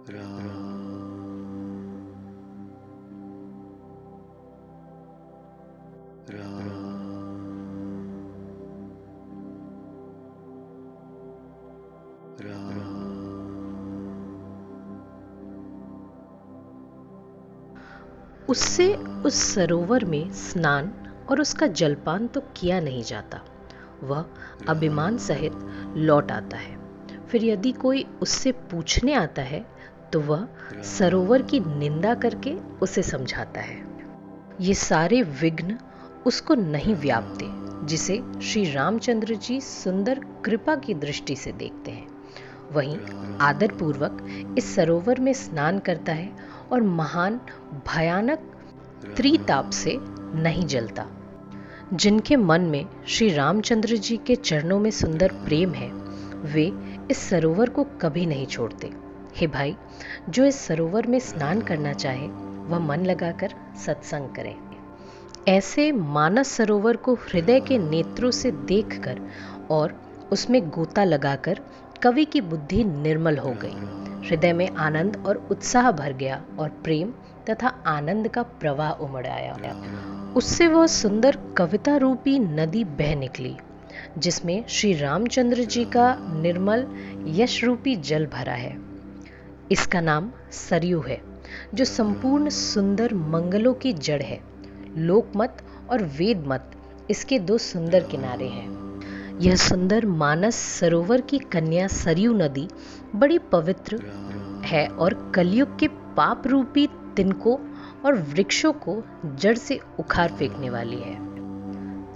उससे उस सरोवर में स्नान और उसका जलपान तो किया नहीं जाता। वह अभिमान सहित लौट आता है। फिर यदि कोई उससे पूछने आता है तो वह सरोवर की निंदा करके उसे समझाता है। ये सारे विघ्न उसको नहीं व्यापते जिसे श्री रामचंद्र जी सुंदर कृपा की दृष्टि से देखते हैं। वहीं आदर पूर्वक इस सरोवर में स्नान करता है और महान भयानक त्रिताप से नहीं जलता। जिनके मन में श्री रामचंद्र जी के चरणों में सुंदर प्रेम है, वे इस सरोवर को कभी नहीं छोड़ते। हे भाई, जो इस सरोवर में स्नान करना चाहे वह मन लगाकर सत्संग करे। ऐसे मानस सरोवर को हृदय के नेत्रों से देखकर और उसमें गोता लगाकर कवि की बुद्धि निर्मल हो गई। हृदय में आनंद और उत्साह भर गया और प्रेम तथा आनंद का प्रवाह उमड़ आया। उससे वह सुंदर कविता रूपी नदी बह निकली जिसमें श्री रामचंद्र जी का निर्मल यश रूपी जल भरा है। इसका नाम सरयू है, जो संपूर्ण सुंदर मंगलों की जड़ है। लोकमत और वेदमत इसके दो सुंदर किनारे हैं। यह सुंदर मानस सरोवर की कन्या सरयू नदी बड़ी पवित्र है और कलयुग के पाप रूपी तिनकों और वृक्षों को जड़ से उखाड़ फेंकने वाली है।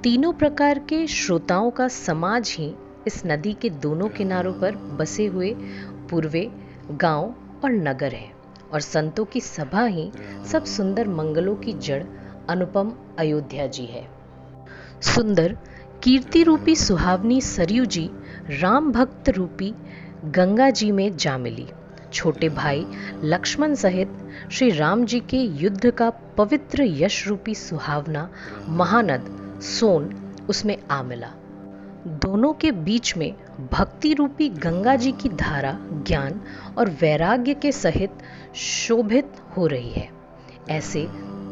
तीनों प्रकार के श्रोताओं का समाज ही इस नदी के दोनों किनारों पर बसे हुए पूर्वे गांव और नगर है और संतों की सभा ही सब सुंदर मंगलों की जड़ अनुपम अयोध्या जी है। सुंदर कीर्ति रूपी सुहावनी सरयू जी राम भक्त रूपी गंगा जी में जा मिली। छोटे भाई लक्ष्मण सहित श्री राम जी के युद्ध का पवित्र यश रूपी सुहावना महानद सोन उसमें आ मिला। दोनों के बीच में भक्ति रूपी गंगा जी की धारा ज्ञान और वैराग्य के सहित शोभित हो रही है। ऐसे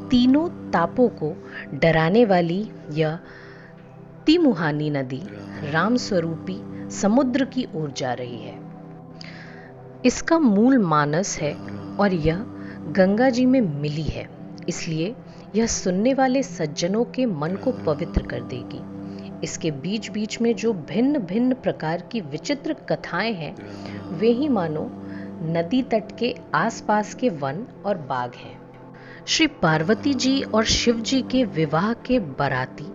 तीनों तापों को डराने वाली यह तिमुहानी नदी राम स्वरूपी समुद्र की ओर जा रही है। इसका मूल मानस है और यह गंगा जी में मिली है, इसलिए यह सुनने वाले सज्जनों के मन को पवित्र कर देगी। इसके बीच बीच में जो भिन्न भिन्न प्रकार की विचित्र कथाएं हैं, वे ही मानो नदी तट के आसपास के वन और बाग हैं। श्री पार्वती जी और शिव जी के विवाह के बाराती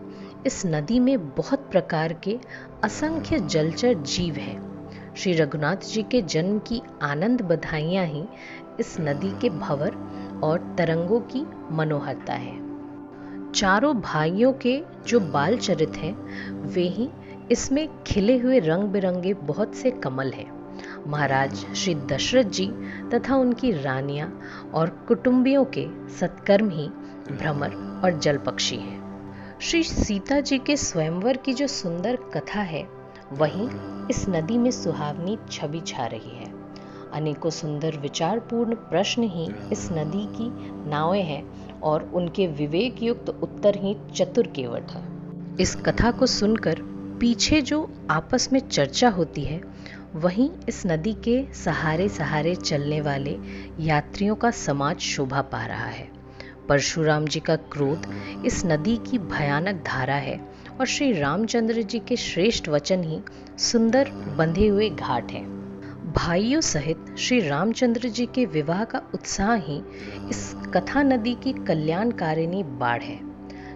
इस नदी में बहुत प्रकार के असंख्य जलचर जीव हैं। श्री रघुनाथ जी के जन्म की आनंद बधाइयाँ ही इस नदी के भंवर और तरंगों की मनोहरता है। चारों भाइयों के जो बाल चरित हैं, वे ही इसमें खिले हुए रंग बिरंगे बहुत से कमल हैं। महाराज श्री दशरथ जी तथा उनकी रानियां और कुटुंबियों के सत्कर्म ही भ्रमर और जल पक्षी हैं। श्री सीता जी के स्वयंवर की जो सुंदर कथा है, वहीं इस नदी में सुहावनी छवि छा रही है। अनेकों सुंदर विचारपूर्ण प्रश्न ही इस नदी की नावें हैं और उनके विवेक युक्त उत्तर ही चतुर केवट है। इस कथा को सुनकर पीछे जो आपस में चर्चा होती है, वहीं इस नदी के सहारे सहारे चलने वाले यात्रियों का समाज शोभा पा रहा है। परशुराम जी का क्रोध इस नदी की भयानक धारा है और श्री रामचंद्र जी के श्रेष्ठ वचन ही सुंदर बंधे हुए घाट हैं। भाइयों सहित श्री रामचंद्र जी के विवाह का उत्साह ही इस कथा नदी की कल्याणकारिणी बाढ़ है,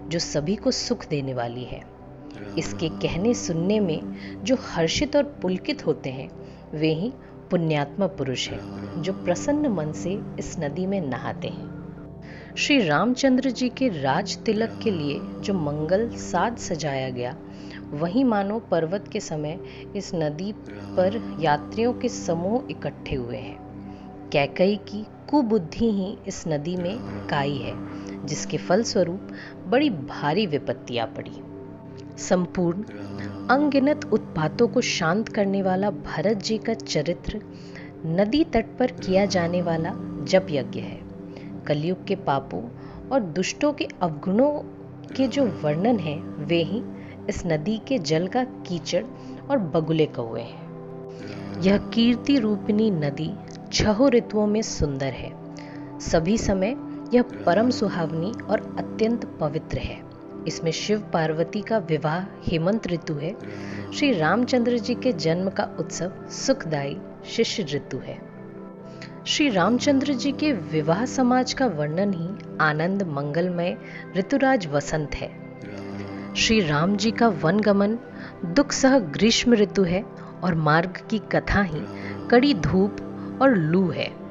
जो सभी को सुख देने वाली है। इसके कहने सुनने में जो हर्षित और पुलकित होते हैं, वे ही पुण्यात्मा पुरुष हैं, जो प्रसन्न मन से इस नदी में नहाते हैं। श्री रामचंद्र जी के राज तिलक के लिए जो मंगल साज सजाया गया, वही मानो पर्वत के समय इस नदी पर यात्रियों के समूह इकट्ठे हुए हैं। कैकई की कुबुद्धि ही इस नदी में काई है, जिसके फलस्वरूप बड़ी भारी विपत्तियां पड़ी। संपूर्ण अनगिनत उत्पातों को शांत करने वाला भरत जी का चरित्र नदी तट पर किया जाने वाला जप यज्ञ है। कलयुग के पापों और दुष्टों के अवगुणों के जो वर्णन है वे ही इस नदी के जल का कीचड़ और बगुले कौए हैं। यह कीर्ति रूपिणी नदी 6 ऋतुओं में सुंदर है। सभी समय यह परम सुहावनी और अत्यंत पवित्र है। इसमें शिव पार्वती का विवाह हेमंत ऋतु है। श्री रामचंद्र जी के जन्म का उत्सव सुखदायी शिष्य ऋतु है। श्री रामचंद्र जी के विवाह समाज का वर्णन ही आनंद मंगलमय ऋतुराज वसंत है। श्री राम जी का वनगमन दुख सह ग्रीष्म ऋतु है और मार्ग की कथा ही कड़ी धूप और लू है।